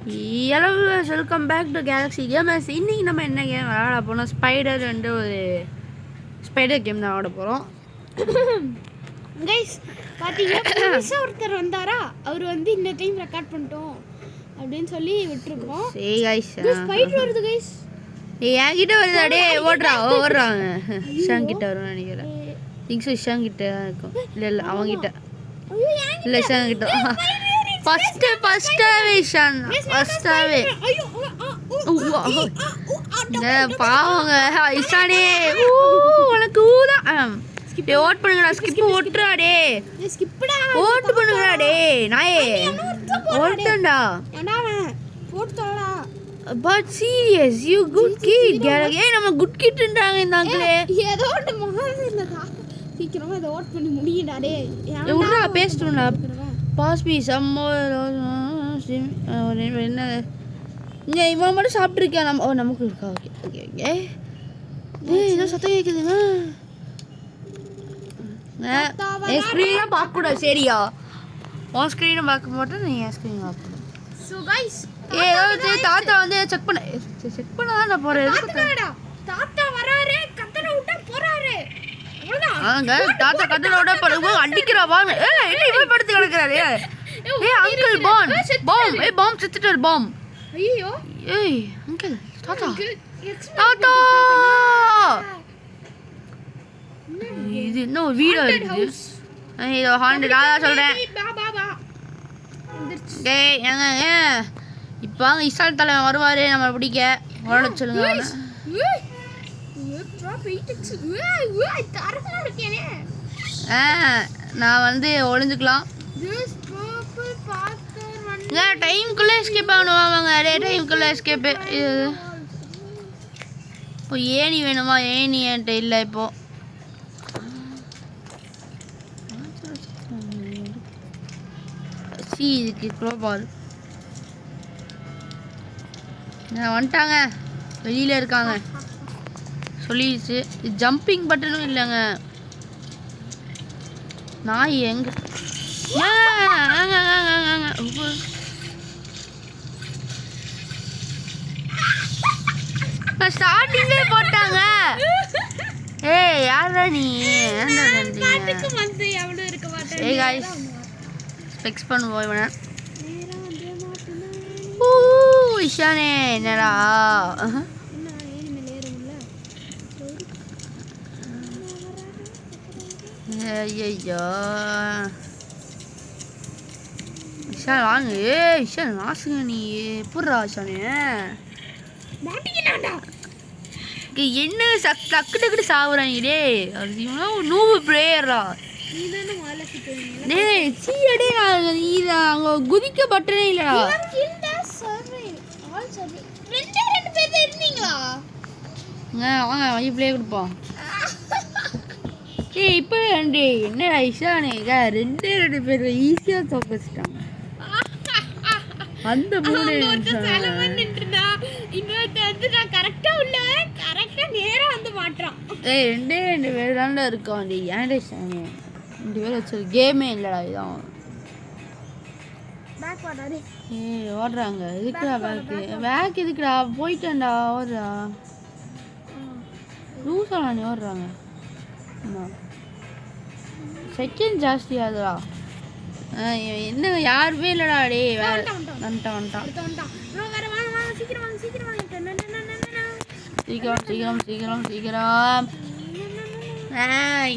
Hello welcome back to Galaxy Gamers. இன்றைக்கி நம்ம என்ன கேம் விளாட போகிறோம்? ஸ்பைடர் ஒரு ஸ்பைடர் கேம் தான் விளாட போகிறோம். கைஸ் பார்த்தீங்கன்னா ஒருத்தர் வந்தாரா, அவர் இந்த டைம் ரெக்கார்ட் பண்ணிட்டோம் அப்படின்னு சொல்லி விட்டுருக்கோம். சரி கைஸ், ஸ்பைடர் வருது கைஸ். என்கிட்ட வருது. அப்படியே ஓடுறாங்க. இஷான் கிட்ட வரும்னு நினைக்கிறேன். திங்ஸ் இஷான் கிட்ட இருக்கும். இல்லை அவங்கிட்ட இல்லை, இஷான் கிட்ட. ஃபஸ்ட்டாகவே இஷான் ஃபஸ்ட்டாகவே இந்த பாவங்க இஷானே உனக்கு ஊதான். ஓட் பண்ணுங்கடா, ஸ்கிப் ஓட்டுறாடே, ஓட்டு பண்ணுங்கடா டே நாயே, ஓட்டுடா. But serious you good kid கேலக். நம்ம குட் கிட்ன்றாங்க இந்த அங்கிளே. ஏதோ ஒன்று மகான் இல்லதா, சீக்கிரமா இதை ஓட் பண்ணி முடியடா டே. எவ்வளோ பேசிட்டோம்டா. பாஸ்பி சம்மோ என்ன இங்கே இவன் மட்டும் சாப்பிட்ருக்கேன். நம்ம நமக்கு இருக்கா? Okay okay okay. ஏதோ சத்தம் கேட்குதுங்க. என் ஸ்க்ரீன்லாம் பார்க்கக்கூடாது சரியா? உன் ஸ்க்ரீனை பார்க்க மாட்டேன், நீ என் ஸ்க்ரீன் பார்க்கணும். ஸோ கைஸ் ஏதோ தாத்தா செக் பண்ண தான் நான் போகிறேன். தாத்தா வராரு, கத்தனை விட்டா போறாரு. தாத்தா கட்டளை விட போறோம் அடிக்கிறா. பாம் இவன் படுத்து கிடக்குறாரு. அங்கிள் பாம் பாம் செத்துட்டாரு. பாம் ஐயோ அங்கிள் தாத்தா தாத்தா. இது என்ன வீடா இருக்குது? இதோ ஹாண்டட். நான் சொல்றேன் டேய் ஏங்க இப்போ இஸ்ராயல் தலைவன் வருவாரு நம்ம பிடிக்க. ஓட சொல்லுங்க. நான் ஒளிஞ்சுக்கலாம். டைம்குள்ளே எஸ்கேப் ஆகணுவாங்க. அதே டைம்குள்ளே எஸ்கேப்பு. இப்போ ஏணி வேணுமா? ஏணி என்கிட்ட இல்லை. இப்போ இதுக்கு க்ளோபால் வந்துட்டாங்க, வெளியில் இருக்காங்க சொல்லிடுச்சு. ஜம்பிங் பட்டனும் இல்லைங்க. நாய் எங்க ஸ்டார்டிங்லே போட்டாங்க. ஏய் யாரா நீ? ஸ்பெக்ஸ் பண்ணுவோம் இவனை. இஷானே என்னடா ஐயோ இஷான் வாங்க. இஷான் வாசுங்க. நீ எப்பட்றா இஷானே? என்ன டக்கு டக்குட்டு சாவுறாங்களே. அது இவனா ஒரு நூவு பிளேயரா? டேய் சீடே நீ அங்கே குதிக்க பட்டனே இல்லடா. வாங்க வாங்கி பிளே கொடுப்போம். ஏய் இப்போ என்னடா இஷானே ரெண்டு பேர் ஈஸியாக தோக்கச்சிட்டாங்க. அந்த மூணு ஏய் ரெண்டு பேர் தான்டா இருக்கோம். ஏன்டா இஷானே 2 பேர் வச்சு கேமே இல்லைடா. இதான் ஏய் ஓடுறாங்க. எதுக்குடா பேக் எதுக்குடா? போயிட்டேன்டா. ஓடுறா லூஸாடா நீ. ஓடுறாங்க. செகண்ட் ஜாஸ்தி ஆகுதுடா. என்ன யாருமே இல்லைடா. டே வேற வந்துட்டான். சீக்கிரம்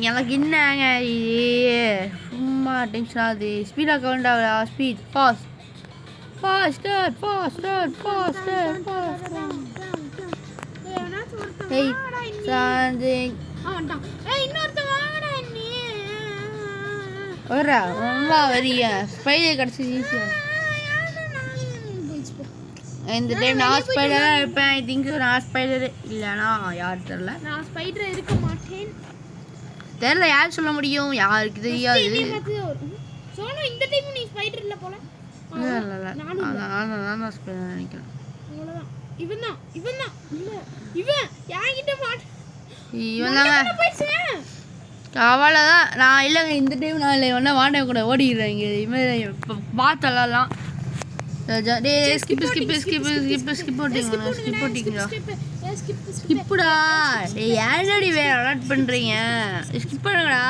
எனக்கு என்னங்க இது சும்மா டென்ஷன் ஆகுது. ஸ்பீடாக கவுண்ட் ஆகுதா? Speed faster. ஏய் சாந்திங் வரா நல்லா வரிய. ஸ்பைடர் கிடச்சி ஈஸியாக. இந்த டைம் நான் ஸ்பைடராக இருப்பேன். ஐ திங்க் நான் ஸ்பைடர் இல்லைனா யார் தெரில. நான் ஸ்பைடர் இருக்க மாட்டேன். தெரியல, யார் சொல்ல முடியும்? யாருக்கு தெரியாது. இந்த டைம் நீ ஸ்பைடர் இல்ல போல. இல்ல நான் ஸ்பைடர் நினைக்கிறேன். அவ்வளவுதான். இவன் தான் இல்ல இவன் யாங்கிட்ட மாட்ட. இவன் தாங்க. அவ்வளோதான். நான் இல்லைங்க இந்த டைம் நான் இல்லை. ஒன்றா வாண்டை கூட ஓடிடுறேன். இங்கே இவன் இப்போ பார்த்தலாம் டேய் ஸ்கிப் போட்டீங்களா ஸ்கிப்புடா. டேய் ஏன்டி வேற அலர்ட் பண்றீங்க? ஸ்கிப் பண்ணுங்கடா.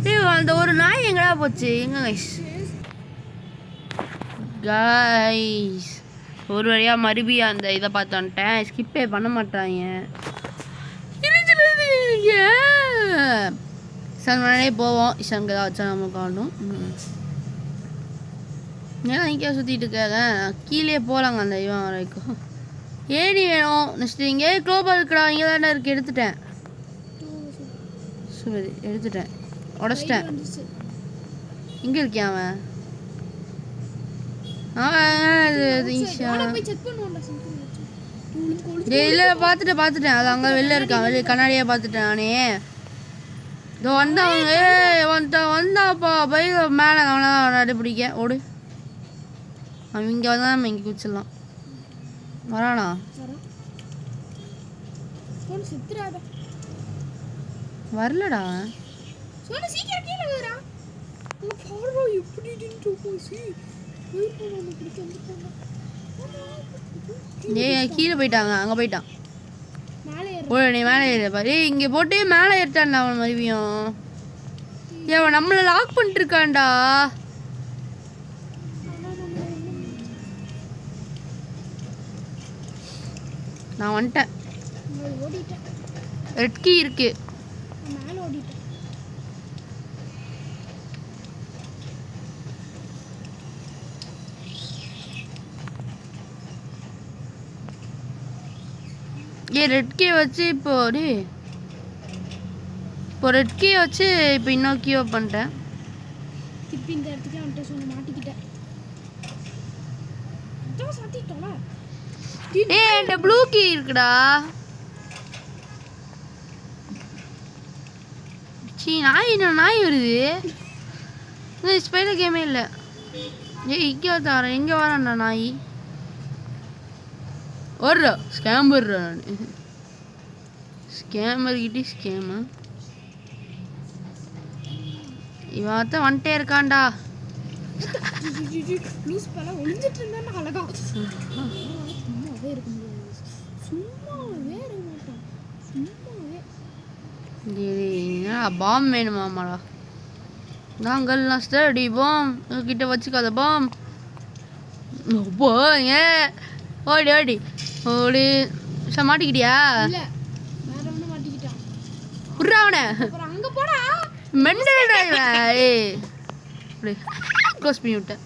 டேய் அந்த ஒரு நாய் எங்கடா போச்சு? எங்க கைஸ் ஒரு வழியா மறுபடியும் அந்த இதை பார்த்து வந்துட்டேன். ஸ்கிப்பே பண்ண மாட்டாங்க. முன்னாடியே போவோம். இஷானுக்கு ஏதாவது வச்சா நம்ம காணும். ஏன்னா இங்கே சுற்றிட்டு இருக்காங்க. கீழே போகலாங்க அந்த இவன் வரைக்கும். ஏடி வேணும் நெக்ஸ்ட் இங்கே க்ளோபல் இருக்கடா. இங்கே தானே இருக்கு. எடுத்துட்டேன். சரி எடுத்துட்டேன். உடச்சிட்டேன். இங்கே இருக்கியா அவன்? இல்லை பார்த்துட்டேன். அது அங்கே வெளில இருக்கான். வெளியே கண்ணாடியாக பார்த்துட்டேன் நானே. இதோ வந்தாப்பா பைக் மேலே அவனை விளையாடி பிடிக்க ஓடு. அவன் இங்கே வந்தால் நம்ம இங்கே குச்சிடலாம். வரானா? வரலடா. கீழே போயிட்டாங்க. அங்கே போயிட்டான். நீ மேலே ஏற பாரு. இங்கே போட்டு மேலே ஏறிட்டான்டா அவன் மறுபடியும். அவன் நம்மளை லாக் பண்ணிட்டு இருக்கான்டா. நான் வந்துட்டேன். ரெட் கீ இருக்கு. ரெட் கீ வச்சு இப்போ ரெட் கீ வச்சு இப்போ இன்னொரு கீ பண்ணிட்டேன். திருப்பி இந்த இடத்துக்கு வந்துட்டு சொன்ன மாட்டிக்கிட்டேன். என்கிட்ட ப்ளூ கீ இருக்குடா. நாய் வருது. ஸ்பைடர் கேமே இல்லை. இங்கே வரேன். எங்கே வரேன்டா நாய்? வர்றா ஸ்கேமர்ரா. நான் ஸ்கேமர்கிட்டே ஸ்கேமு. இவன் தான் வந்துட்டே இருக்கான்டா. பாம் வேணுமாமாடா? நாங்கள்லாம் ஸ்டடி பாம் கிட்ட வச்சுக்காத பாம். போங்க ஓடி ஓடி ஓடி. மாட்டிக்கிட்டியா? புர்றா அவனை. மெண்டல் க்ளோஸ் பண்ணி விட்டேன்.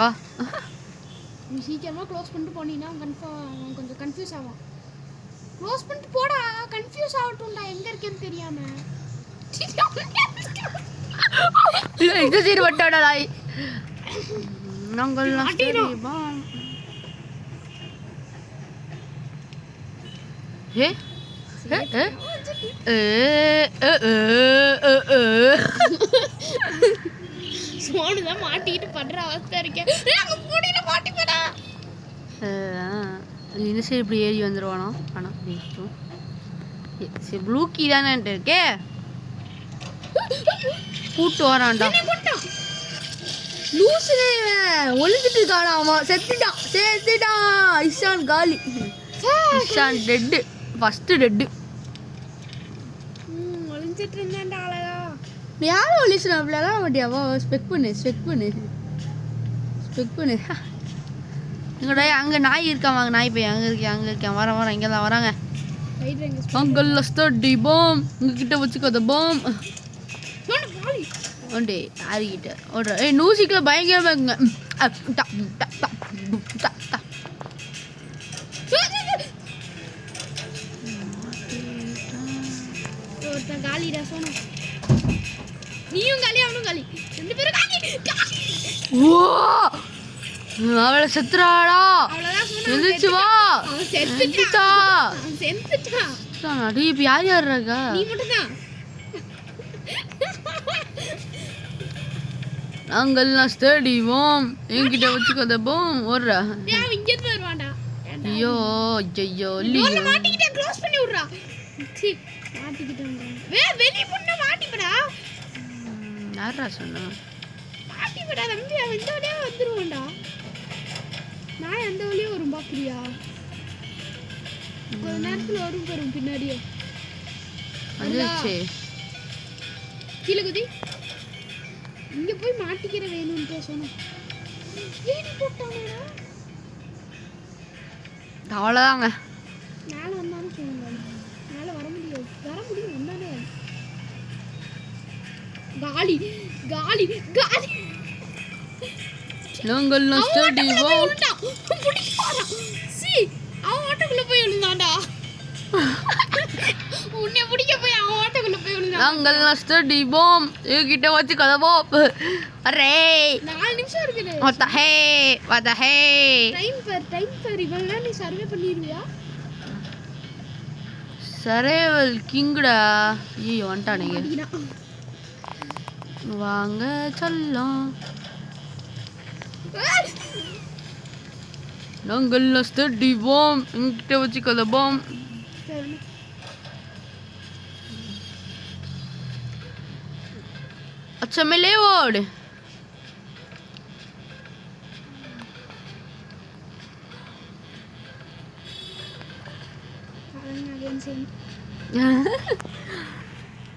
வா நீ சீக்கிரமாக க்ளோஸ் பண்ணிட்டு போனீங்கன்னா அவன் கொஞ்சம் கன்ஃபியூஸ் ஆவான். க்ளோஸ் பண்ணிட்டு போடா. கன்ஃபியூஸ் ஆகட்டும்டா எங்கே இருக்கேன்னு தெரியாமல். இந்த சீர் வட்டாடா நாய். நாங்கள் சோனுதான் மாட்டிக்கிட்டு பண்ற அவஸ்தை இருக்கேன். இந்த சைடு இப்படி ஏறி வந்துடுவானோ? ஆனால் சரி ப்ளூ கீ தானே இருக்கே. கூட்டு வரான்டா. லூசு ஒளிஞ்சிட்டு இருக்கானா? அவன் செத்துட்டான். இஷான் காலி. இஷான் டெட்டு. First dead. ஒளிஞ்சிட்டு இருந்தான்டா அழகா. நீ யாரும் ஒளிச்சுனா அப்படிலாம் மாட்டியாவோ? ஸ்பெக் பண்ணு. எங்கடா அங்கே நாய் இருக்கான். நாய் போய் அங்கே இருக்கேன். வரேன். இங்கே தான் வராங்க. அங்கல்ல ஸ்டடி பாம். உங்ககிட்ட வச்சுக்கோத பாம். ஒண்டே யாருக்கிட்ட ஓடுற? நூசிக்கில் பயங்கரமாக இருக்குங்க. ஒருத்தன் காலிடா சோனு. நீயும் காலி அவனும் காலி. 2 பேரும் காலி. ஓ அவளை செத்துறாடா. எந்திரிச்சு வா. செத்துட்டான். இப்போ யார் இருக்கா? நீ மட்டும்தான். நாங்கள்லாம் ஸ்டடிவோம். என்கிட்ட வச்சுக்கோத போம். ஓடுறா. இங்கே வருவான்டா. ஐயோ மாட்டிக்கிட்டே க்ளோஸ் பண்ணி விடுறா. மாட்டிக்கிட்டேன். வெளிய பொண்ணு மாட்டிப்படா. யாரா சொன்னா? மாட்டி பயப்படா தம்பி, அவன் இந்த வழியா வந்துருவான்டா. நான் அந்த வழியா வரும் பாக்குறியா? கொஞ்ச நேரத்துல வரும் பாரு பின்னாடியே. வந்துருச்சு. கீழே குதி. இங்க போய் மாட்டிக்கிற வேணும்னு சொன்னேன். ஏடி போட்டானேடா. அவ்வளோதாங்க. மேலே வந்தாலும் சொல்லுங்க. மேலே வர முடியாது. வந்தானே. காலி காலி காலி. நாங்கள் நஷ்டடிவோம். சி அவன் ஓட்டக்குள்ள போய் விழுந்தான்டா. உன்னை பிடிக்க போய் அவன் ஓட்டக்குள்ள போய் விழுந்தான். நாங்கள் நஷ்டடிவோம். கிட்ட வச்சு கதவோம். அரே 4 நிமிஷம் இருக்குது. வத ஹே டைம் பார் இவெல்லாம் நீ சர்வே பண்ணிடுவியா? சரேவல் கிங்கடா. ஐயோ வந்துட்டானுங்க. வாங்க சொல்லலாம். நாங்கள் நஷ்டடிவோம். கிட்ட வச்சு கதவோம். अच्छा मिले वोड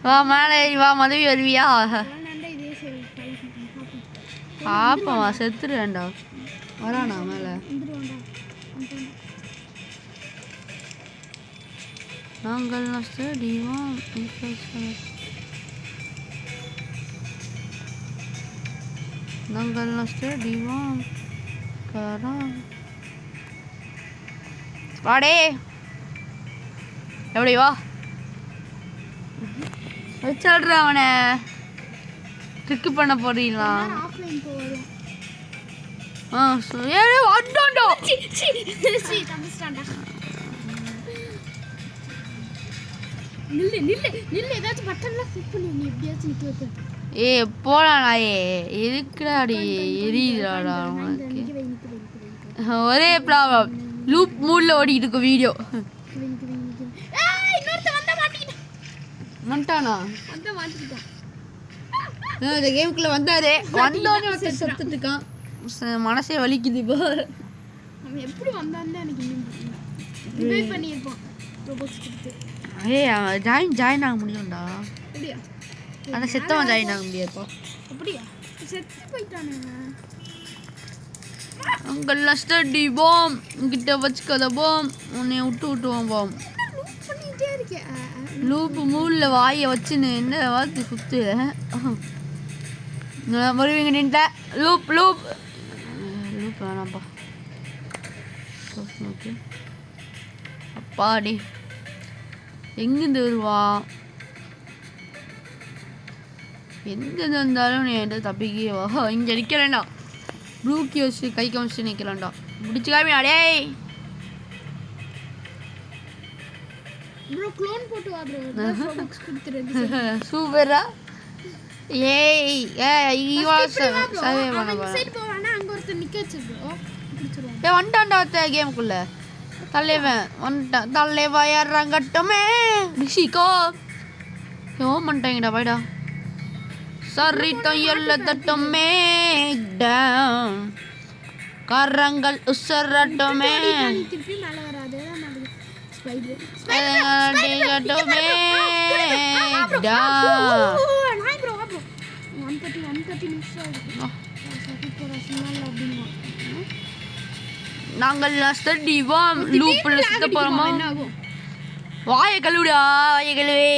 வா மேலே வா மதுவி வருவியா? பாப்பா செத்துருவேண்டா. வரானா மேலே? நாங்கள் நஷ்டடிவோம். நாங்கள் நஷ்டடிவோம். வாடே எப்படி வா வச்சுடுற அவனை. ட்ரிக்கு பண்ண போறீங்களா? வந்துட்டோம். நில்லு நில்லு நில்லு. ஏதாச்சும் பட்டன்லாம் கிளிக் பண்ணி நீ எப்படியாச்சும் நிக்க வைக்க. ஏ போலாயே எதுக்குடாடி எரியுதாடா உனக்கு? ஒரே ப்ராப்ளம். லூப் மூடில் ஓடிக்கிட்டு இருக்கும் வீடியோ. வந்துட்டானா? இந்த கேமுக்குள்ள வந்தாரு. வந்தோடனே ஒருத்தர் செத்துட்டு இருக்கான். மனசே வலிக்குது இப்போ. அவன் எப்படி வந்தான்னு எனக்கு ரிவைவ் பண்ணியிருப்பான். ஜாயின் ஆக முடியும்டா. ஆனால் செத்தவன் ஜாயின் ஆக முடியாதுப்பா. அப்படியா? செத்து போயிட்டானே. அங்கே நஷ்டடிவோம். கிட்ட வச்சுக்கத போம். உன்னை விட்டுவோம் போம். லூப்பு மூலில் வாயை வச்சுன்னு என்ன வார்த்தை சுத்து வருவீங்க நின்ற லூப் லூப் லூப் வேணாம்ப்பா. ஓகே அப்பாடி எங்கேருந்து வருவா? எங்கேருந்து வந்தாலும் நீ என்கிட்ட தப்பிக்கே வா. இங்கே நிற்கிறேன்டா. ப்ளூக்கி வச்சு கை காமிச்சு நிற்கிறேன்டா. முடிச்சுக்காமே அடே. ப்ரோ க்ளோன் போட்டு வா ப்ரோ. ப்ரோபக்ஸ் கொடுத்துறேன். சூப்பரா. ஏய் ஈவாஸ் சர்வே பண்ண போறேன். சைடு போவானா அங்க ஒருத்தர் நிக்க வச்சு ப்ரோ பிடிச்சிருவாங்க. ஏய் வந்துட்டான்டா ஒருத்த கேமுக்குள்ள. தலைவன் வந்துட்டான். தலைவா இறங்கட்டுமே. ரிஷிகோ ஓம் பண்ணிட்டாங்கடா பாய்டா. சரி தையல்ல தட்டுமே டவுன் கரங்கள் உசரட்டுமே. திருப்பி மேல வராதே மாதிரி ஸ்பைடர் ஸ்பைடர் டவுன். நாய் ப்ரோ வா ப்ரோ. 130 நிமிஷம் நாங்கள் நஷ்டடிவோம். லூப்ல சுத்த போறோமா? வாயை கழுவிடா. வாயை கழுவி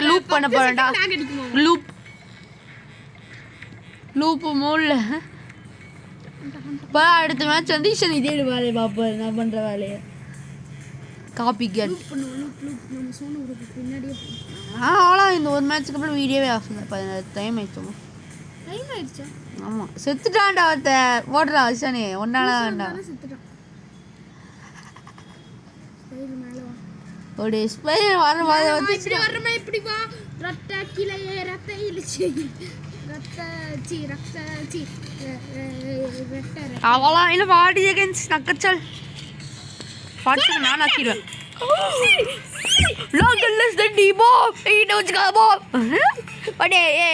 லூப் பண்ண போறேன்டா. லூப் லூப்பு மூல பா. அடுத்த மேட்ச் வந்து ஈஷன் இதே வேலையை பார்ப்பாரு. நான் பண்ணுற வேலையை காப்பி கேட். அவ்வளோ இந்த ஒரு மேட்ச்சுக்கு அப்புறம் வீடியோவே ஆஃப் பண்ண டைம் ஆயிடுச்சோம். டைம் ஆயிடுச்சா? ஆமாம் செத்துட்டான்டா ஒருத்த. ஓடுறா ஈஷனே ஒன்னால வேண்டாம். ஒரு ஸ்பைடர் வர மாதிரி வந்து வரமே இப்படி வா. ரத்த கிளையே ரத்த இழுச்சி ரத்த சி ரத்த சி ரத்த. அவளா இல்லை 40 செகண்ட்ஸ் நக்கச்சல் 40 செகண்ட் நான் ஆக்கிடுவேன். நாங்கள் நஷ்டடிவோம். கிட்ட வச்சுக்காத போ. அடே ஏ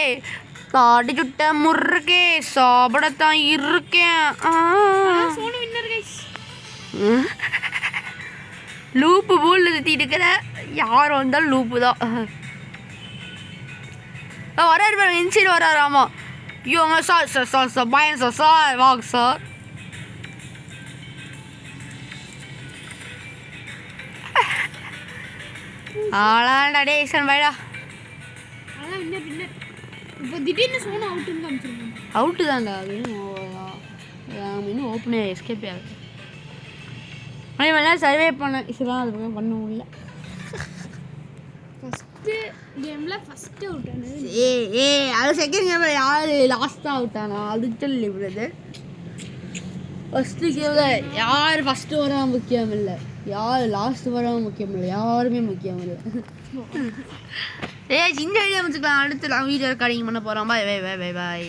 தாடி சுட்ட முறுக்கே சாப்பிடத்தான் இருக்கேன். Sonu winner guys. லூப்பு பூல்ல சுத்திட்டு இருக்கிற யார் வந்தாலும் லூப்பு தான். வராரு பாருங்க, இன்சைடு வராரு. ஆமாம், இவங்க சார் சார் சார் சார் பயன் சார் சார் வாங்க சார். ஆளாண்டா டே ஈசன் பயடா. அதான் வின்னர். இப்போ திடீர்னு சோனு அவுட்டுன்னு காமிச்சிருக்காங்க. அவுட்டு தான்டா. இன்னும் ஓப்பனே எஸ்கேப் ஆகுது. ஆனால் இவெல்லாம் சர்வே பண்ண இதெல்லாம் அதுக்கு பண்ண முடியல. ஃபஸ்ட்டு கேமில் ஃபஸ்ட்டு அவுட் ஆனது. அது செகண்ட் கேமில் யார் லாஸ்ட்டாக அவுட் ஆனா அது சொல்லி விடுறது. ஃபஸ்ட்டு கேமில் யார் ஃபஸ்ட்டு வரா முக்கியம் இல்லை, யார் லாஸ்ட்டு வரா முக்கியம் இல்லை, யாருமே முக்கியம் இல்லை. இந்த வீடியோ முடிச்சுக்கலாம். அடுத்து நான் வீடியோ ரெக்கார்டிங் பண்ண போகிறோம். பாய் பாய் பாய் பாய் பாய்.